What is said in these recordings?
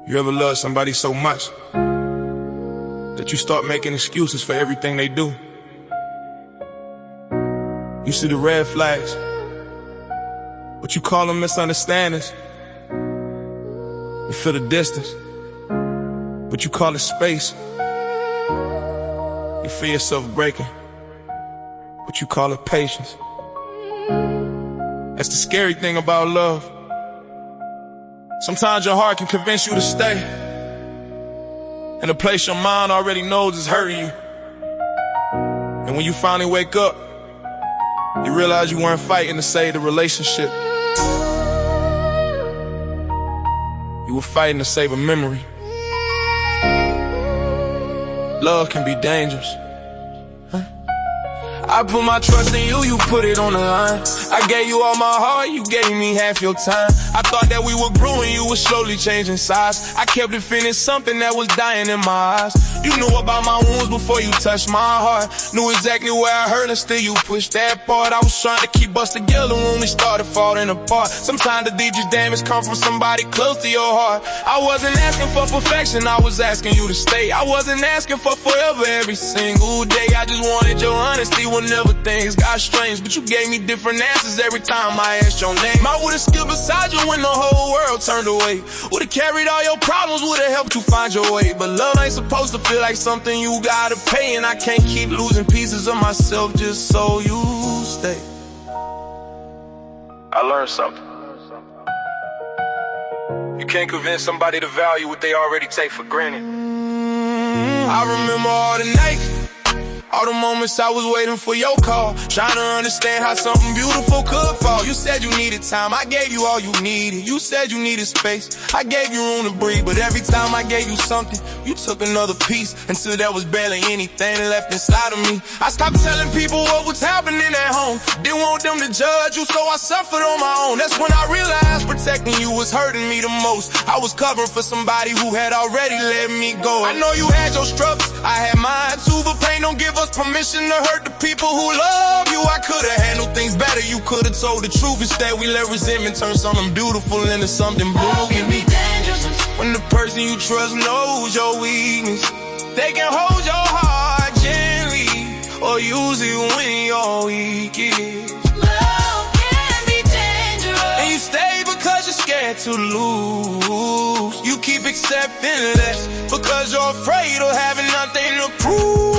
You ever love somebody so much that you start making excuses for everything they do? You see the red flags, but you call them misunderstandings. You feel the distance, but you call it space. You feel yourself breaking, but you call it patience. That's the scary thing about love. Sometimes your heart can convince you to stay in a place your mind already knows is hurting you. And when you finally wake up, you realize you weren't fighting to save the relationship. You were fighting to save a memory. Love can be dangerous. I put my trust in you, you put it on the line. I gave you all my heart, you gave me half your time. I thought that we were growing, you were slowly changing size. I kept defending something that was dying in my eyes. You knew about my wounds before you touched my heart. Knew exactly where I hurt and still you pushed that part. I was trying to keep us together when we started falling apart. Sometimes the deepest damage come from somebody close to your heart. I wasn't asking for perfection, I was asking you to stay. I wasn't asking for forever every single day. I just wanted your honesty whenever things got strange. But you gave me different answers every time I asked your name. I would've stood beside you when the whole world turned away. Would've carried all your problems, would've helped you find your way. But love ain't supposed to feel like something you gotta pay. And I can't keep losing pieces of myself just so you stay. I learned something. You can't convince somebody to value what they already take for granted. I remember all the nights, all the moments I was waiting for your call, trying to understand how something beautiful could fall. You said you needed time, I gave you all you needed. You said you needed space, I gave you room to breathe. But every time I gave you something, you took another piece, until there was barely anything left inside of me. I stopped telling people what was happening at home. Didn't want them to judge you, so I suffered on my own. That's when I realized protecting you was hurting me the most. I was covering for somebody who had already let me go. I know you had your struggles, I had mine too, but pain don't give us permission to hurt the people who love you. I could've handled things better, you could've told the truth. Instead we let resentment turn something beautiful into something blue. Love can be dangerous when the person you trust knows your weakness. They can hold your heart gently, or use it when you're weakest. Love can be dangerous, and you stay because you're scared to lose. You keep accepting less because you're afraid of having nothing to prove.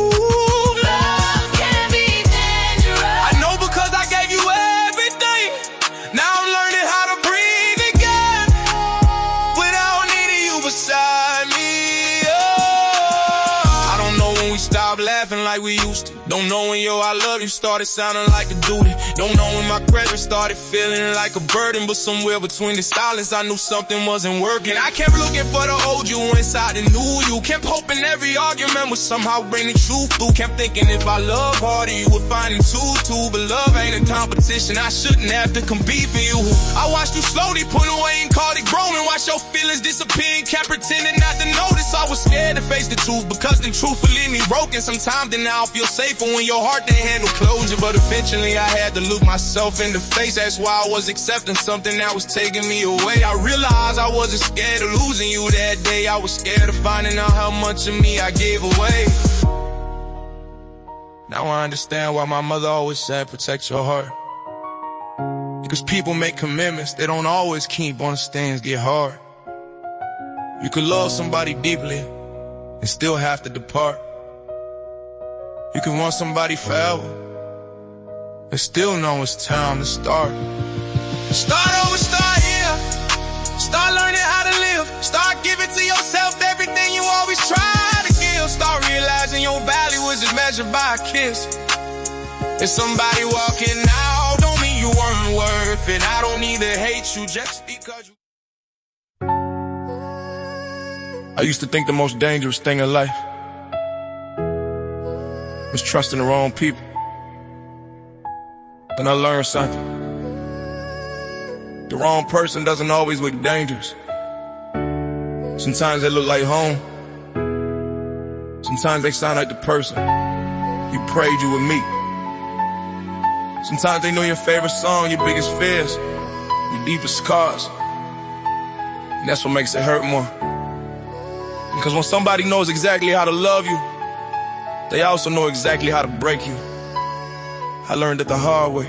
Laughing like we used to. Don't know when your I love you started sounding like a duty. Don't know when my credit started feeling like a burden. But somewhere between the silence I knew something wasn't working. I kept looking for the old you inside the new you. Kept hoping every argument would somehow bring the truth through. Kept thinking if I love harder you would find it too. But love ain't a competition, I shouldn't have to compete for you. I watched you slowly pull away and called it growing. Watched your feelings disappear and kept pretending not to notice. I was scared to face the truth because the truth would leave me broken. Sometimes then I'll feel safer when your heart didn't handle closure. But eventually I had to look myself in the face. That's why I was accepting something that was taking me away. I realized I wasn't scared of losing you that day. I was scared of finding out how much of me I gave away. Now I understand why my mother always said protect your heart. Because people make commitments they don't always keep once things get hard. You could love somebody deeply and still have to depart. You can want somebody forever and still know it's time to start. Start over, start here. Start learning how to live. Start giving to yourself everything you always try to give. Start realizing your value is just measured by a kiss. If somebody walking out don't mean you weren't worth it. I don't need to hate you just because you... I used to think the most dangerous thing in life was trusting the wrong people. Then I learned something. The wrong person doesn't always look dangerous. Sometimes they look like home. Sometimes they sound like the person you prayed you would meet. Sometimes they know your favorite song, your biggest fears, your deepest scars. And that's what makes it hurt more. Because when somebody knows exactly how to love you, they also know exactly how to break you. I learned it the hard way.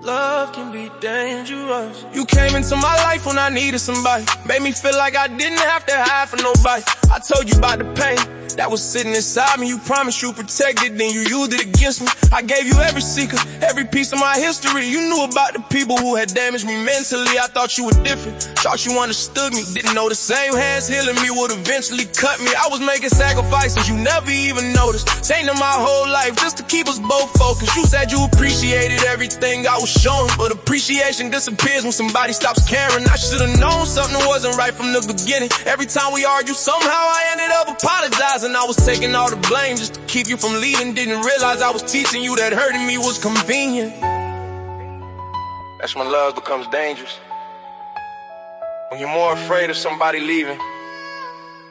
Love can be dangerous. You came into my life when I needed somebody. Made me feel like I didn't have to hide from nobody. I told you about the pain that was sitting inside me. You promised you protected, then you used it against me. I gave you every secret, every piece of my history. You knew about the people who had damaged me mentally. I thought you were different, thought you understood me. Didn't know the same hands healing me would eventually cut me. I was making sacrifices you never even noticed, changing my whole life just to keep us both focused. You said you appreciated everything I was showing, but appreciation disappears when somebody stops caring. I should've known something wasn't right from the beginning. Every time we argued, somehow I ended up apologizing. I was taking all the blame just to keep you from leaving. Didn't realize I was teaching you that hurting me was convenient. That's when love becomes dangerous. When you're more afraid of somebody leaving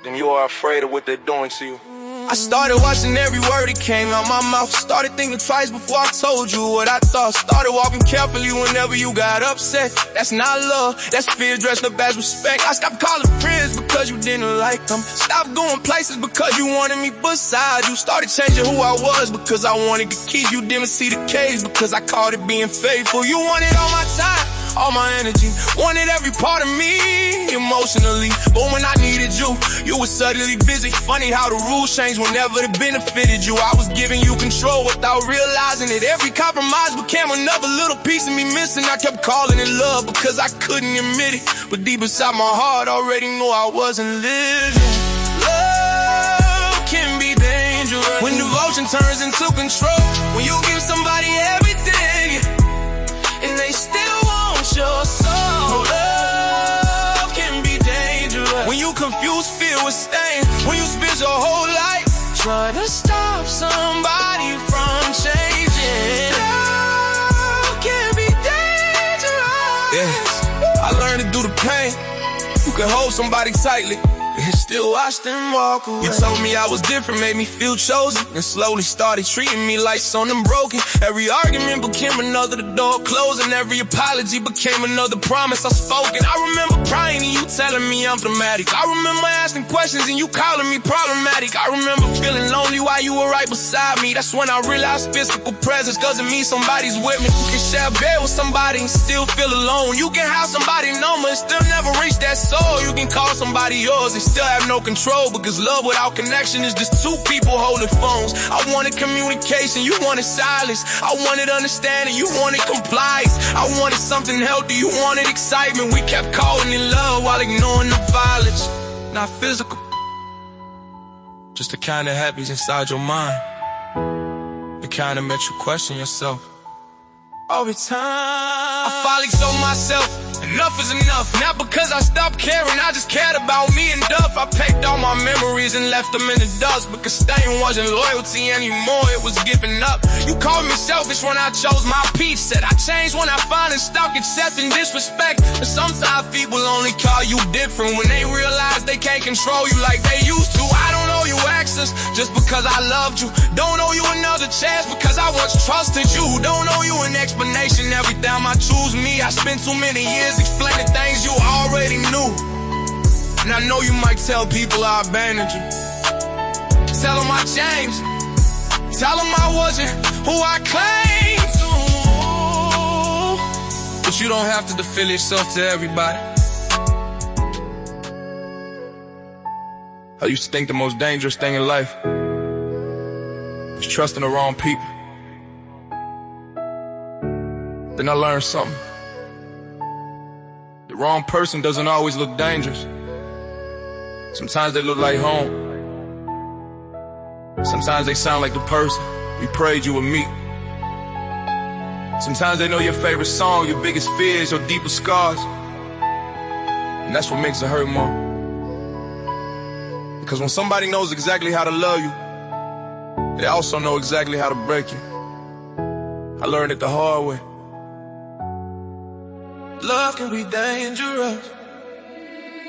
than you are afraid of what they're doing to you. I started watching every word that came out my mouth. Started thinking twice before I told you what I thought. Started walking carefully whenever you got upset. That's not love, that's fear dressed up as respect. I stopped calling friends because you didn't like them. Stopped going places because you wanted me beside you. Started changing who I was because I wanted to keep you. Didn't see the cage because I called it being faithful. You wanted all my time, all my energy, wanted every part of me emotionally. But when I needed you, you were suddenly busy. Funny how the rules changed whenever it benefited you. I was giving you control without realizing it. Every compromise became another little piece of me missing. I kept calling it love because I couldn't admit it, but deep inside my heart already knew I wasn't living. Love can be dangerous when devotion turns into control. When you give somebody everything and they still want your soul. Love can be dangerous when you confuse fear with shame. When you spend your whole life trying to stop somebody from changing. Love can be dangerous. Yes, I learned to do the pain. You can hold somebody tightly and still watch them walk away. You told me I was different, made me feel chosen, and slowly started treating me like something broken. Every argument became another door closing. Every apology became another promise unspoken. I remember crying and you telling me I'm dramatic. I remember asking questions and you calling me problematic. I remember feeling lonely while you were right beside me. That's when I realized physical presence doesn't mean somebody's with me. You can share a bed with somebody and still feel alone. You can have somebody number and still never reach that soul. You can call somebody yours and still have no control, because love without connection is just two people holding phones. I wanted communication, you wanted silence. I wanted understanding, you wanted compliance. I wanted something healthy, you wanted excitement. We kept calling it love while ignoring the violence. Not physical, just the kind of happiness inside your mind, the kind that makes you question yourself all the time. I finally told myself enough is enough. Not because I stopped caring, I just cared about me and Duff. I packed all my memories and left them in the dust, because staying wasn't loyalty anymore, it was giving up. You called me selfish when I chose my peace. Said I changed when I finally stopped accepting disrespect. But sometimes people only call you different when they realize they can't control you like they used to. I don't owe you access just because I loved you. Don't owe you another chance because I once trusted you. Don't owe you an explanation every time I choose me. I spent too many years explaining things you already knew. And I know you might tell people I abandoned you. Tell them I changed. Tell them I wasn't who I claimed to. But you don't have to defend yourself to everybody. I used to think the most dangerous thing in life was trusting the wrong people. Then I learned something. The wrong person doesn't always look dangerous. Sometimes they look like home. Sometimes they sound like the person you prayed you would meet. Sometimes they know your favorite song, your biggest fears, your deepest scars. And that's what makes it hurt more. Because when somebody knows exactly how to love you, they also know exactly how to break you. I learned it the hard way. Love can be dangerous.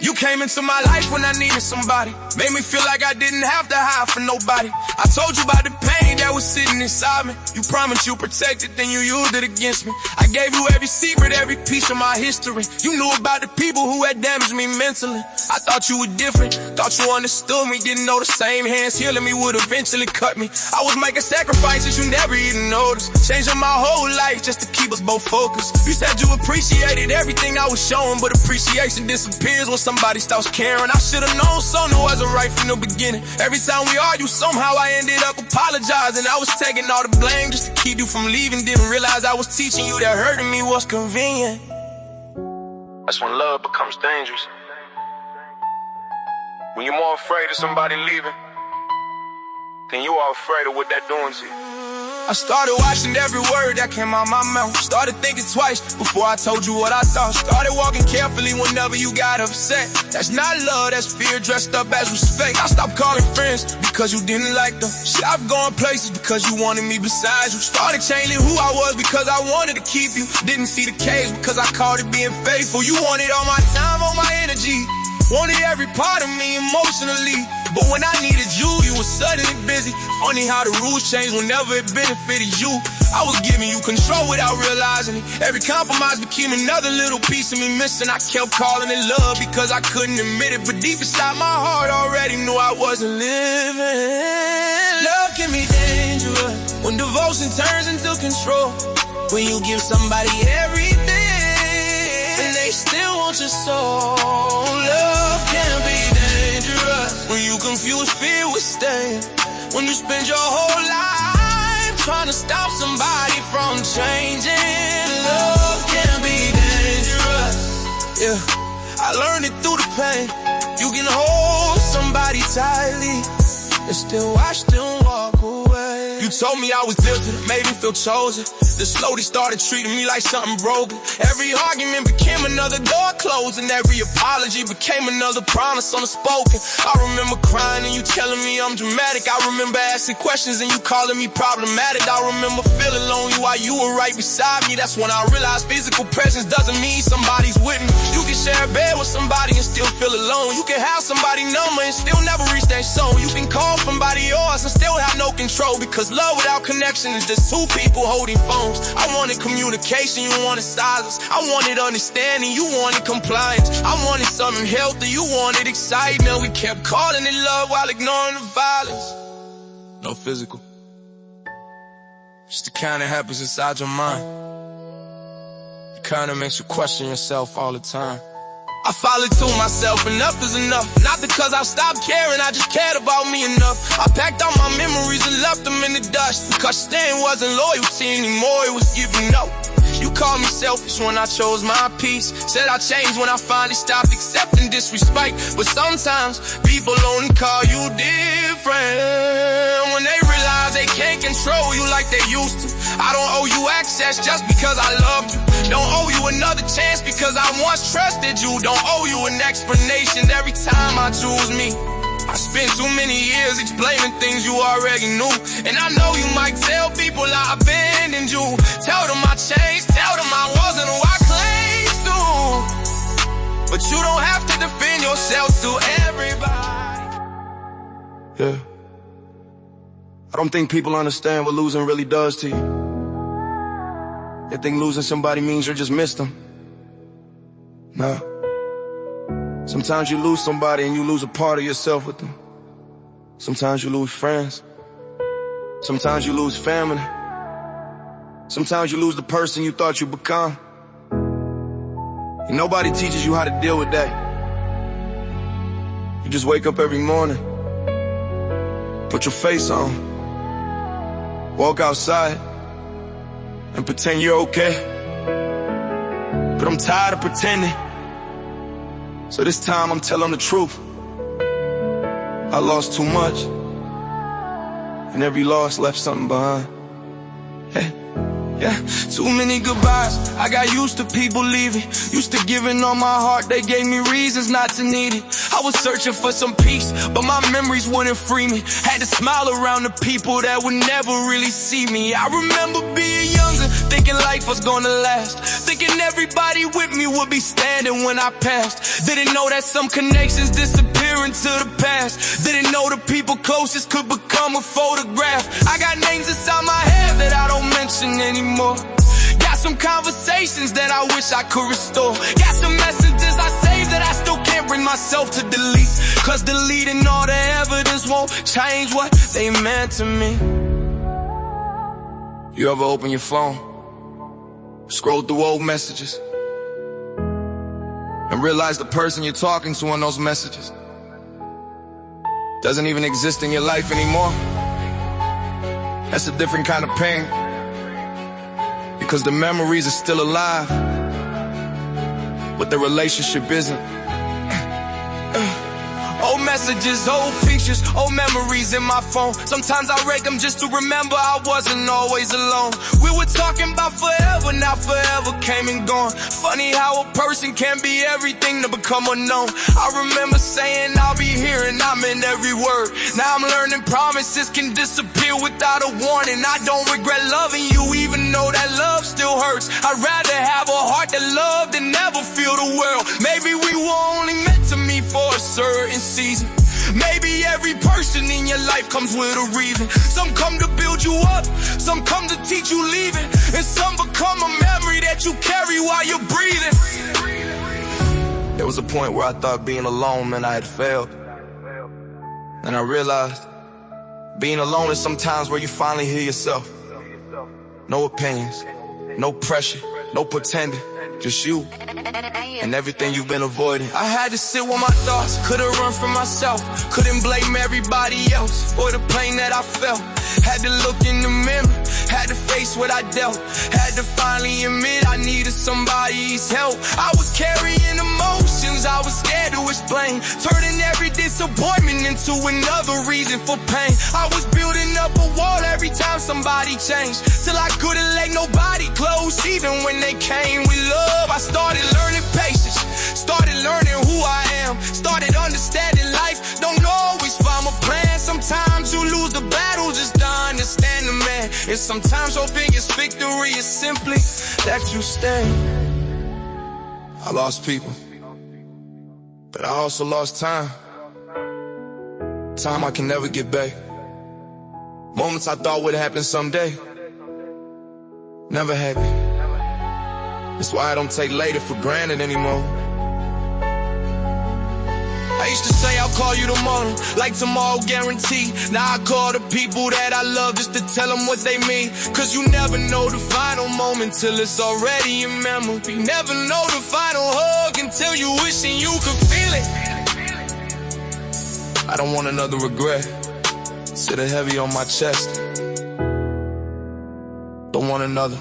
You came into my life when I needed somebody. Made me feel like I didn't have to hide from nobody. I told you about the pain pain that was sitting inside me. You promised you protected, then you used it against me. I gave you every secret, every piece of my history. You knew about the people who had damaged me mentally. I thought you were different, thought you understood me. Didn't know the same hands healing me would eventually cut me. I was making sacrifices you never even noticed, changing my whole life just to keep us both focused. You said you appreciated everything I was showing, but appreciation disappears when somebody starts caring. I should've known something wasn't right from the beginning. Every time we argue, somehow I ended up apologizing. I was taking all the blame just to keep you from leaving. Didn't realize I was teaching you that hurting me was convenient. That's when love becomes dangerous. When you're more afraid of somebody leaving than you are afraid of what they're doing to you. I started watching every word that came out my mouth. Started thinking twice before I told you what I thought. Started walking carefully whenever you got upset. That's not love, that's fear dressed up as respect. I stopped calling friends because you didn't like them. Stopped going places because you wanted me beside you. Started changing who I was because I wanted to keep you. Didn't see the cage because I called it being faithful. You wanted all my time, all my energy. Wanted every part of me emotionally. But when I needed you, you were suddenly busy. Funny how the rules changed whenever it benefited you. I was giving you control without realizing it. Every compromise became another little piece of me missing. I kept calling it love because I couldn't admit it. But deep inside my heart already knew I wasn't living. Love can be dangerous when devotion turns into control. When you give somebody everything and they still want your soul. Love can be dangerous when you confuse fear with staying. When you spend your whole life trying to stop somebody from changing. Love can be dangerous. Yeah, I learned it through the pain. You can hold somebody tightly and still watch them walk away. You told me I was different, made me feel chosen. Then slowly started treating me like something broken. Every argument became another door closed, and every apology became another promise unspoken. I remember crying and you telling me I'm dramatic. I remember asking questions and you calling me problematic. I remember feeling lonely while you were right beside me. That's when I realized physical presence doesn't mean somebody's with me. You can share a bed with somebody and still feel alone. You can have somebody number and still never reach their soul. You can call somebody yours and still have no control, because love without connection is just two people holding phones. I wanted communication, you wanted silence. I wanted understanding, you wanted compliance. I wanted something healthy, you wanted excitement. We kept calling it love while ignoring the violence. No physical, just the kind that happens inside your mind. The kind that makes you question yourself all the time. I finally told myself enough is enough. Not because I stopped caring, I just cared about me enough. I packed all my memories and left them in the dust, because staying wasn't loyalty anymore, it was giving up. You called me selfish when I chose my peace. Said I changed when I finally stopped accepting disrespect. But sometimes people only call you different when they realize they can't control you like they used to. I don't owe you access just because I loved you. Don't owe you another chance because I once trusted you. Don't owe you an explanation every time I choose me. I spent too many years explaining things you already knew. And I know you might tell people I abandoned you. Tell them I changed, tell them I wasn't who I claimed to. But you don't have to defend yourself to everybody. Yeah, I don't think people understand what losing really does to you. They think losing somebody means you just missed them. Nah. Sometimes you lose somebody and you lose a part of yourself with them. Sometimes you lose friends. Sometimes you lose family. Sometimes you lose the person you thought you become. And nobody teaches you how to deal with that. You just wake up every morning, put your face on, walk outside, and pretend you're okay. But I'm tired of pretending, so this time I'm telling the truth. I lost too much, and every loss left something behind. Yeah, too many goodbyes, I got used to people leaving. Used to giving all my heart, they gave me reasons not to need it. I was searching for some peace, but my memories wouldn't free me. Had to smile around the people that would never really see me. I remember being younger, thinking life was gonna last, thinking Thinking everybody with me would be standing when I passed. Didn't know that some connections disappear into the past. Didn't know the people closest could become a photograph. I got names inside my head that I don't mention anymore. Got some conversations that I wish I could restore. Got some messages I saved that I still can't bring myself to delete. Cause deleting all the evidence won't change what they meant to me. You ever open your phone, scroll through old messages, and realize the person you're talking to on those messages doesn't even exist in your life anymore? That's a different kind of pain, because the memories are still alive, but the relationship isn't. Old messages, old pictures, old memories in my phone. Sometimes I rake them just to remember I wasn't always alone. We were talking about forever, now forever came and gone. Funny how a person can be everything to become unknown. I remember saying I'll be here and I meant every word. Now I'm learning promises can disappear without a warning. I don't regret loving you even though that love still hurts. I'd rather have a heart that loved than never feel the world. Maybe we were only meant to meet for a certain season. Maybe every person in your life comes with a reason. Some come to build you up, some come to teach you leaving, and some become a memory that you carry while you're breathing. There was a point where I thought being alone meant I had failed. And I realized being alone is sometimes where you finally hear yourself. No opinions, no pressure, no pretending, just you and everything you've been avoiding. I had to sit with my thoughts, couldn't run from myself. Couldn't blame everybody else for the pain that I felt. Had to look in the mirror, had to face what I dealt. Had to finally admit I needed somebody's help. I was carrying emotions I was scared to explain, turning every disappointment into another reason for pain. I was building up a wall every time somebody changed, till I couldn't let nobody close, even when they came with love. I started learning patience, started learning who I am, started understanding life don't always follow a plan. Sometimes you lose the battle just to understand the man, and sometimes your biggest victory is simply that you stay. I lost people, but I also lost time. Time I can never get back. Moments I thought would happen someday never happened. That's why I don't take later for granted anymore. I used to say I'll call you tomorrow, like tomorrow guaranteed. Now I call the people that I love just to tell them what they mean. Cause you never know the final moment till it's already a memory. Never know the final hug until you wishing you could feel it. I don't want another regret sitting heavy on my chest. Don't want another,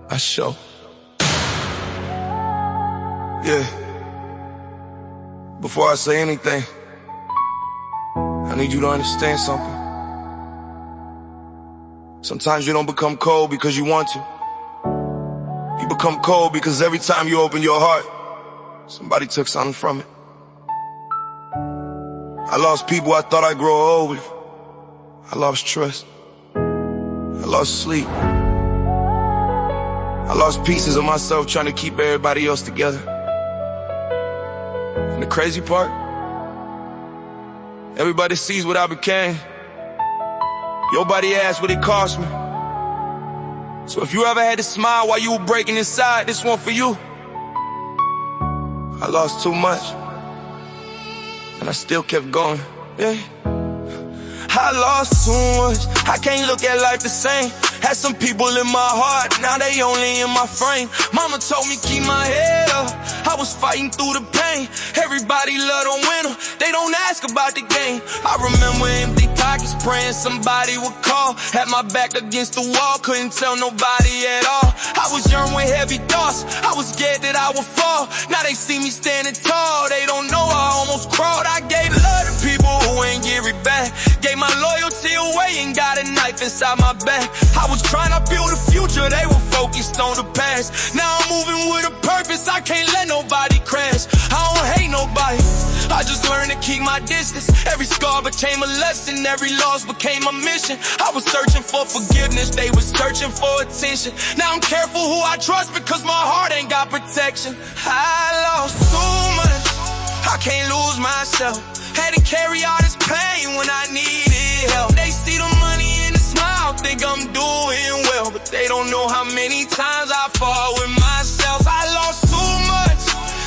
I show. Yeah. Before I say anything, I need you to understand something. Sometimes you don't become cold because you want to. You become cold because every time you open your heart, somebody took something from it. I lost people I thought I'd grow old with. I lost trust. I lost sleep. I lost pieces of myself trying to keep everybody else together. And the crazy part, everybody sees what I became. Nobody asked what it cost me. So if you ever had to smile while you were breaking inside, this one for you. I lost too much, and I still kept going, yeah. I lost too much, I can't look at life the same. Had some people in my heart, now they only in my frame. Mama told me keep my head up, I was fighting through the pain. Everybody love the winner, they don't ask about the game. I remember empty pockets praying somebody would call. Had my back against the wall, couldn't tell nobody at all. I was young with heavy thoughts, I was scared that I would fall. Now they see me standing tall, they don't know I almost crawled. I gave love to people who ain't give it back, gave my loyalty away and got a knife inside my back. I was trying to build a future, they were focused on the past. Now I'm moving with a purpose, I can't let nobody crash. I don't hate nobody, I just learned to keep my distance. Every scar became a lesson, every loss became a mission. I was searching for forgiveness, they were searching for attention. Now I'm careful who I trust because my heart ain't got protection. I lost too much, I can't lose myself. Had to carry all this pain when I needed help. They see the money in the smile, think I'm doing well, but they don't know how many times I fought with myself. I lost too much,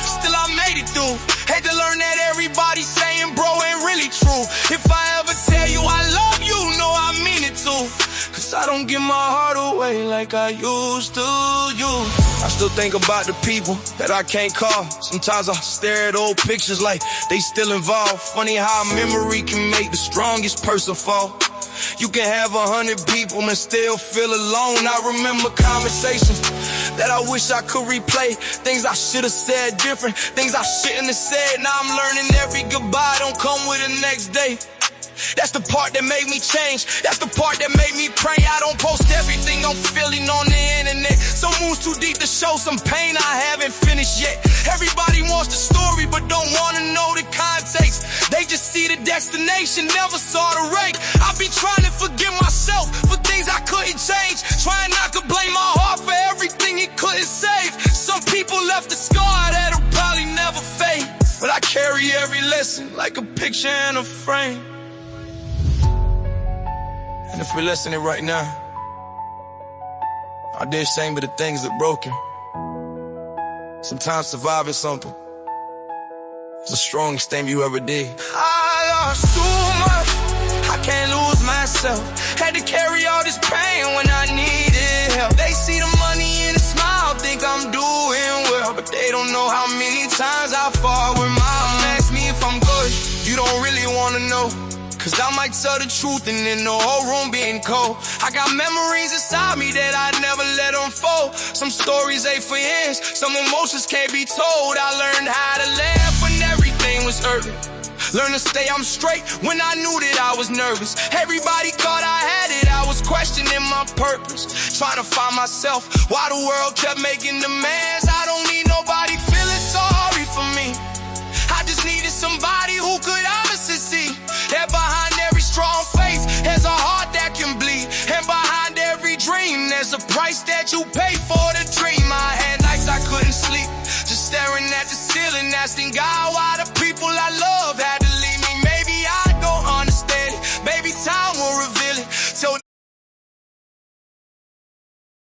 still I made it through. Had to learn that everybody saying bro ain't really true. If I ever tell you I love you, know I mean it too. Cause I don't give my heart away like I used to use. I still think about the people that I can't call. Sometimes I stare at old pictures like they still involved. Funny how a memory can make the strongest person fall. You can have 100 people and still feel alone. I remember conversations that I wish I could replay. Things I should have said different, things I shouldn't have said. Now I'm learning every goodbye don't come with the next day. That's the part that made me change. That's the part that made me pray. I don't post everything I'm feeling on the internet. Some moves too deep to show some pain I haven't finished yet. Everybody wants the story but don't wanna know the context. They just see the destination, never saw the rake. I be trying to forgive myself for things I couldn't change. Trying not to blame my heart for everything it couldn't save. Some people left a scar that'll probably never fade, but I carry every lesson like a picture in a frame. And if we're listening right now, I dare shame of the things that broken. Sometimes surviving something is the strongest thing you ever did. I lost too much, I can't lose myself. Had to carry all this pain when I needed help. They see the money in the smile, think I'm doing well, but they don't know how many times I fought with my mom. Ask me if I'm good, you don't really wanna know. Cause I might tell the truth and then the whole room being cold. I got memories inside me that I never let unfold. Some stories ain't for years, some emotions can't be told. I learned how to laugh when everything was hurting. Learn to stay I'm straight when I knew that I was nervous. Everybody thought I had it, I was questioning my purpose. Trying to find myself, why the world kept making demands. I don't need nobody feeling sorry for me. I just needed somebody who could honestly see that behind every strong face, there's a heart that can bleed. And behind every dream, there's a price that you pay for the dream. I had nights I couldn't sleep, just staring at the ceiling, asking God why the people I love